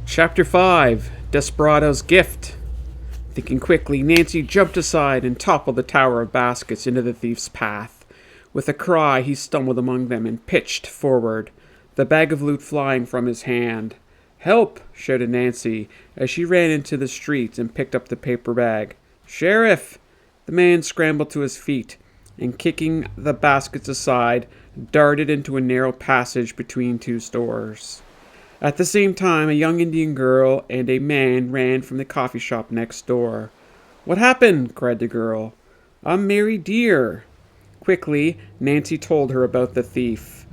Chapter 5 Desperado's Gift. Thinking quickly, Nancy jumped aside and toppled the tower of baskets into the thief's path. With a cry, he stumbled among them and pitched forward, the bag of loot flying from his hand. "Help!" shouted Nancy as she ran into the street and picked up the paper bag. "Sheriff!" The man scrambled to his feet and, kicking the baskets aside, darted into a narrow passage between two stores. At the same time, a young Indian girl and a man ran from the coffee shop next door. "What happened?" cried the girl. "I'm Mary Dear." Quickly, Nancy told her about the thief.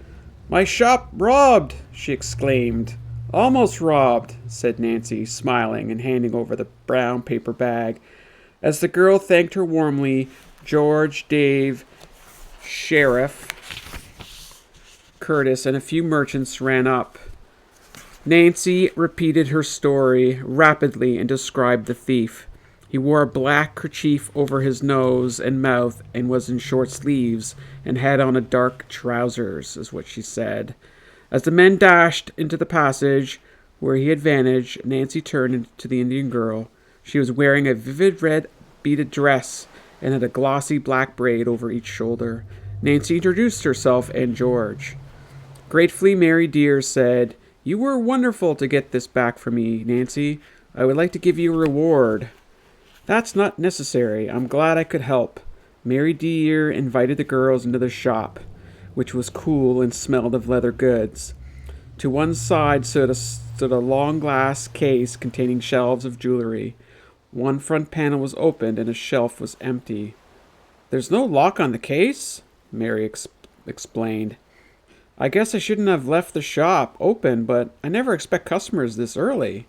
"My shop robbed!" she exclaimed. "Almost robbed," said Nancy, smiling and handing over the brown paper bag. As the girl thanked her warmly, George, Dave, Sheriff, Curtis, and a few merchants ran up. Nancy repeated her story rapidly and described the thief. He wore a black kerchief over his nose and mouth and was in short sleeves and had on a dark trousers, is what she said. As the men dashed into the passage where he had vanished, Nancy turned to the Indian girl. She was wearing a vivid red beaded dress and had a glossy black braid over each shoulder. Nancy introduced herself and George. Gratefully, Mary Dear said, "You were wonderful to get this back for me, Nancy. I would like to give you a reward." "That's not necessary. I'm glad I could help." Mary Dear invited the girls into the shop, which was cool and smelled of leather goods. To one side stood a long glass case containing shelves of jewelry. One front panel was opened and a shelf was empty. "There's no lock on the case," Mary explained. "I guess I shouldn't have left the shop open, but I never expect customers this early."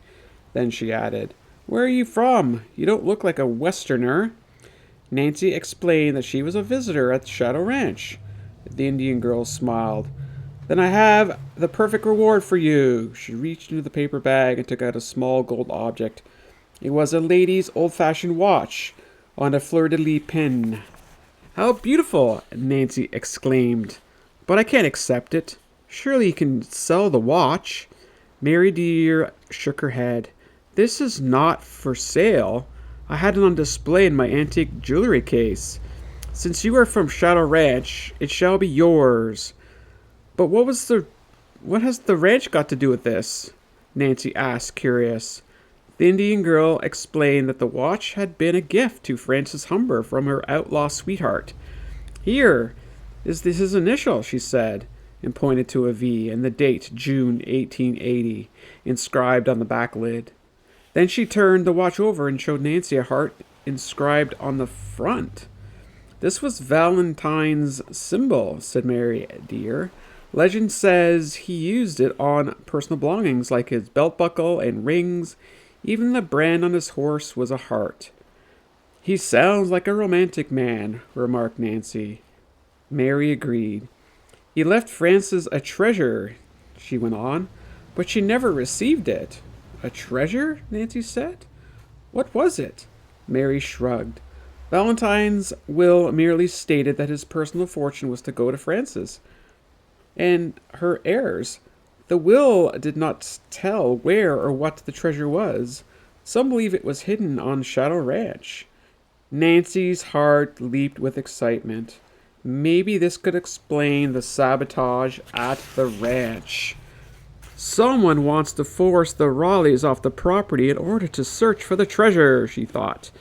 Then she added, "Where are you from? You don't look like a Westerner." Nancy explained that she was a visitor at the Shadow Ranch. The Indian girl smiled. "Then I have the perfect reward for you." She reached into the paper bag and took out a small gold object. It was a lady's old-fashioned watch on a fleur-de-lis pin. "How beautiful!" Nancy exclaimed. "But I can't accept it. Surely you can sell the watch." Mary Dear shook her head. "This is not for sale. I had it on display in my antique jewelry case. Since you are from Shadow Ranch, it shall be yours." "But what has the ranch got to do with this?" Nancy asked, curious. The Indian girl explained that the watch had been a gift to Frances Humber from her outlaw sweetheart. "Here is his initial," she said, and pointed to a V and the date June 1880 inscribed on the back lid. Then she turned the watch over and showed Nancy a heart inscribed on the front. "This was Valentine's symbol," said Mary Dear. "Legend says he used it on personal belongings like his belt buckle and rings. Even the brand on his horse was a heart." "He sounds like a romantic man," remarked Nancy. Mary agreed. "He left Frances a treasure," she went on, "but she never received it." "A treasure?" Nancy said. "What was it?" Mary shrugged. "Valentine's will merely stated that his personal fortune was to go to Frances and her heirs. The will did not tell where or what the treasure was. Some believe it was hidden on Shadow Ranch." Nancy's heart leaped with excitement. Maybe this could explain the sabotage at the ranch. "Someone wants to force the Raleighs off the property in order to search for the treasure," she thought.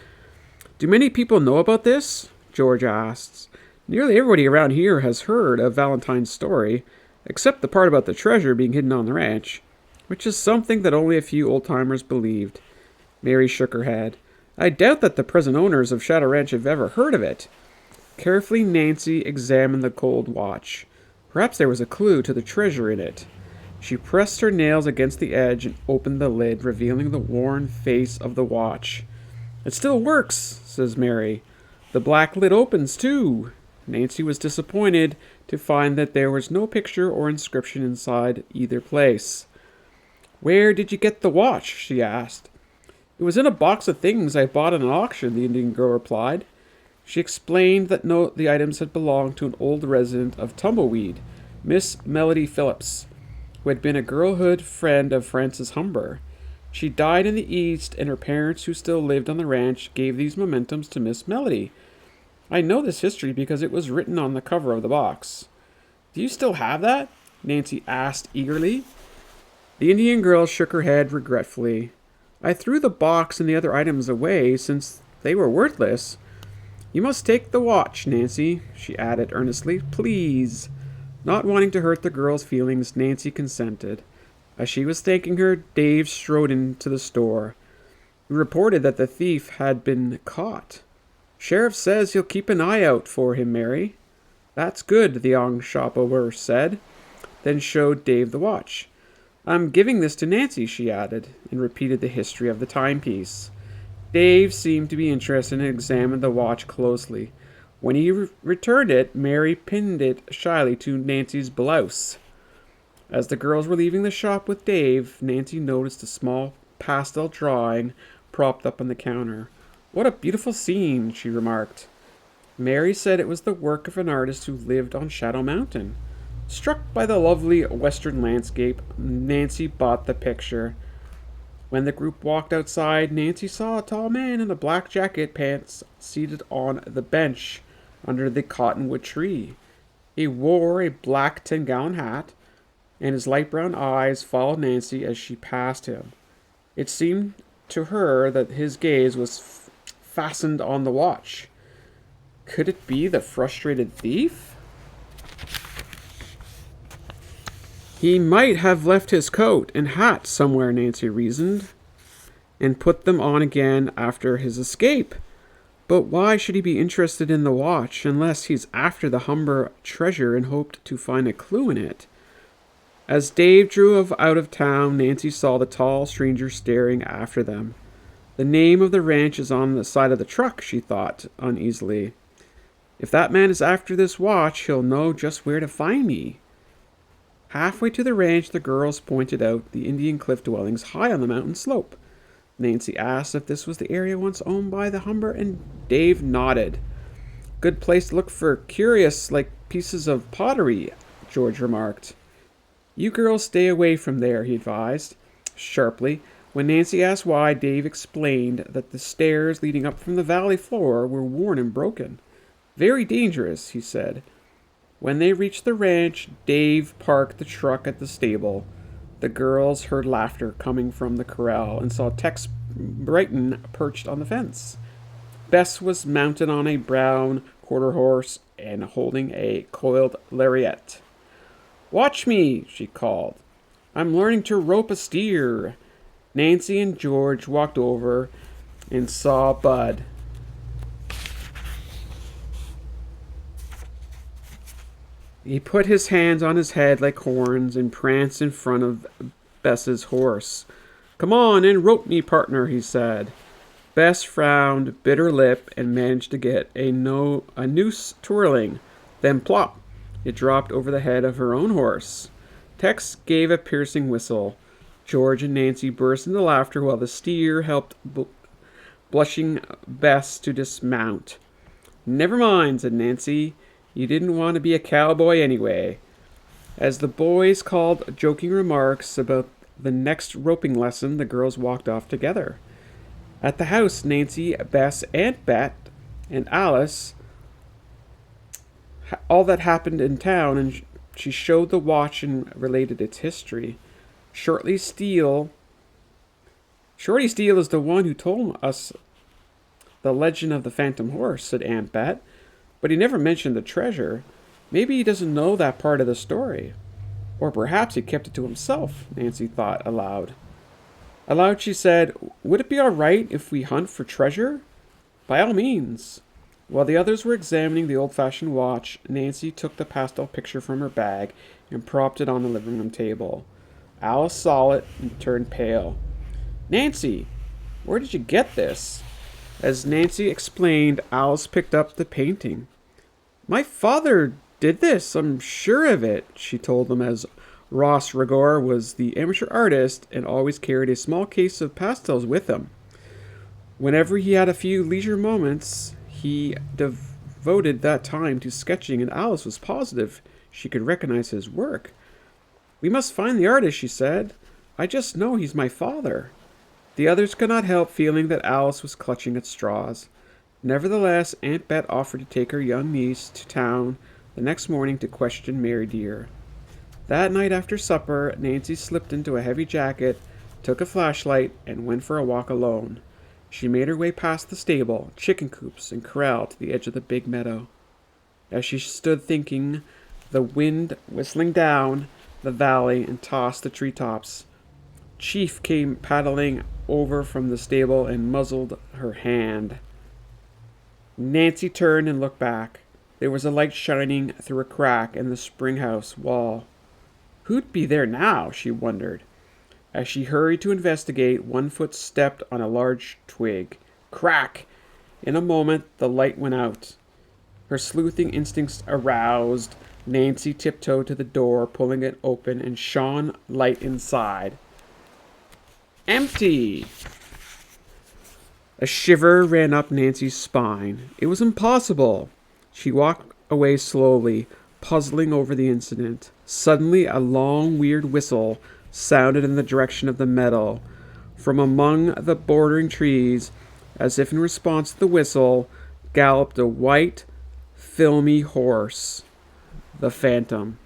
"Do many people know about this?" George asked. "Nearly everybody around here has heard of Valentine's story, except the part about the treasure being hidden on the ranch, which is something that only a few old-timers believed." Mary shook her head. "I doubt that the present owners of Shadow Ranch have ever heard of it." Carefully, Nancy examined the gold watch. Perhaps there was a clue to the treasure in it. She pressed her nails against the edge and opened the lid, revealing the worn face of the watch. "It still works," says Mary. "The black lid opens, too." Nancy was disappointed to find that there was no picture or inscription inside either place. "Where did you get the watch?" she asked. "It was in a box of things I bought at an auction," the Indian girl replied. She explained that the items had belonged to an old resident of Tumbleweed, Miss Melody Phillips, who had been a girlhood friend of Frances Humber. She died in the East, and her parents, who still lived on the ranch, gave these mementos to Miss Melody. I know this history because it was written on the cover of the box. Do you still have that? Nancy asked eagerly. The Indian girl shook her head regretfully. I threw the box and the other items away since they were worthless. You must take the watch, Nancy, she added earnestly. Please. Not wanting to hurt the girl's feelings, Nancy consented. As she was thanking her, Dave strode into the store. He reported that the thief had been caught. Sheriff says he'll keep an eye out for him, Mary. That's good, the young shopkeeper said, then showed Dave the watch. I'm giving this to Nancy, she added, and repeated the history of the timepiece. Dave seemed to be interested and examined the watch closely. When he returned it, Mary pinned it shyly to Nancy's blouse. As the girls were leaving the shop with Dave, Nancy noticed a small pastel drawing propped up on the counter. What a beautiful scene, she remarked. Mary said it was the work of an artist who lived on Shadow Mountain. Struck by the lovely western landscape, Nancy bought the picture. When the group walked outside, Nancy saw a tall man in a black jacket pants seated on the bench under the cottonwood tree. He wore a black 10-gallon hat, and his light brown eyes followed Nancy as she passed him. It seemed to her that his gaze was fastened on the watch. Could it be the frustrated thief? He might have left his coat and hat somewhere, Nancy reasoned, and put them on again after his escape. But why should he be interested in the watch unless he's after the Humber treasure and hoped to find a clue in it? As Dave drove out of town, Nancy saw the tall stranger staring after them. The name of the ranch is on the side of the truck, she thought uneasily. If that man is after this watch, he'll know just where to find me. Halfway to the ranch, the girls pointed out the Indian cliff dwellings high on the mountain slope. Nancy asked if this was the area once owned by the Humber, and Dave nodded. Good place to look for curious, like pieces of pottery, George remarked. You girls stay away from there, he advised, sharply. When Nancy asked why, Dave explained that the stairs leading up from the valley floor were worn and broken. Very dangerous, he said. When they reached the ranch, Dave parked the truck at the stable. The girls heard laughter coming from the corral and saw Tex Brighton perched on the fence. Bess was mounted on a brown quarter horse and holding a coiled lariat. Watch me, she called. I'm learning to rope a steer. Nancy and George walked over and saw Bud. He put his hands on his head like horns and pranced in front of Bess's horse. Come on and rope me, partner, he said. Bess frowned, bit her lip, and managed to get a noose twirling. Then plop! It dropped over the head of her own horse. Tex gave a piercing whistle. George and Nancy burst into laughter while the steer helped blushing Bess to dismount. Never mind, said Nancy. You didn't want to be a cowboy anyway. As the boys called joking remarks about the next roping lesson, the girls walked off together. At the house, Nancy, Bess, Aunt Bet, and Alice all that happened in town, and she showed the watch and related its history. Shorty Steele is the one who told us the legend of the Phantom Horse, said Aunt Bet, but he never mentioned the treasure. Maybe he doesn't know that part of the story. Or perhaps he kept it to himself, Nancy thought aloud. Aloud she said, Would it be all right if we hunt for treasure? By all means. While the others were examining the old-fashioned watch, Nancy took the pastel picture from her bag and propped it on the living room table. Alice saw it and turned pale. Nancy, where did you get this? As Nancy explained, Alice picked up the painting. My father did this, I'm sure of it, she told them, as Ross Rigor was the amateur artist and always carried a small case of pastels with him. Whenever he had a few leisure moments, he devoted that time to sketching, and Alice was positive she could recognize his work. We must find the artist, she said. I just know he's my father. The others could not help feeling that Alice was clutching at straws. Nevertheless, Aunt Bet offered to take her young niece to town the next morning to question Mary Dear. That night after supper, Nancy slipped into a heavy jacket, took a flashlight, and went for a walk alone. She made her way past the stable, chicken coops, and corral to the edge of the big meadow. As she stood thinking, the wind whistling down the valley and tossed the treetops. Chief came paddling over from the stable and muzzled her hand. Nancy turned and looked back. There was a light shining through a crack in the spring house wall. Who'd be there now, she wondered. As she hurried to investigate, one foot stepped on a large twig. Crack! In a moment, the light went out. Her sleuthing instincts aroused, Nancy tiptoed to the door, pulling it open, and shone light inside. Empty! A shiver ran up Nancy's spine. It was impossible. She walked away slowly, puzzling over the incident. Suddenly, a long, weird whistle sounded in the direction of the meadow. From among the bordering trees, as if in response to the whistle, galloped a white, filmy horse. The Phantom.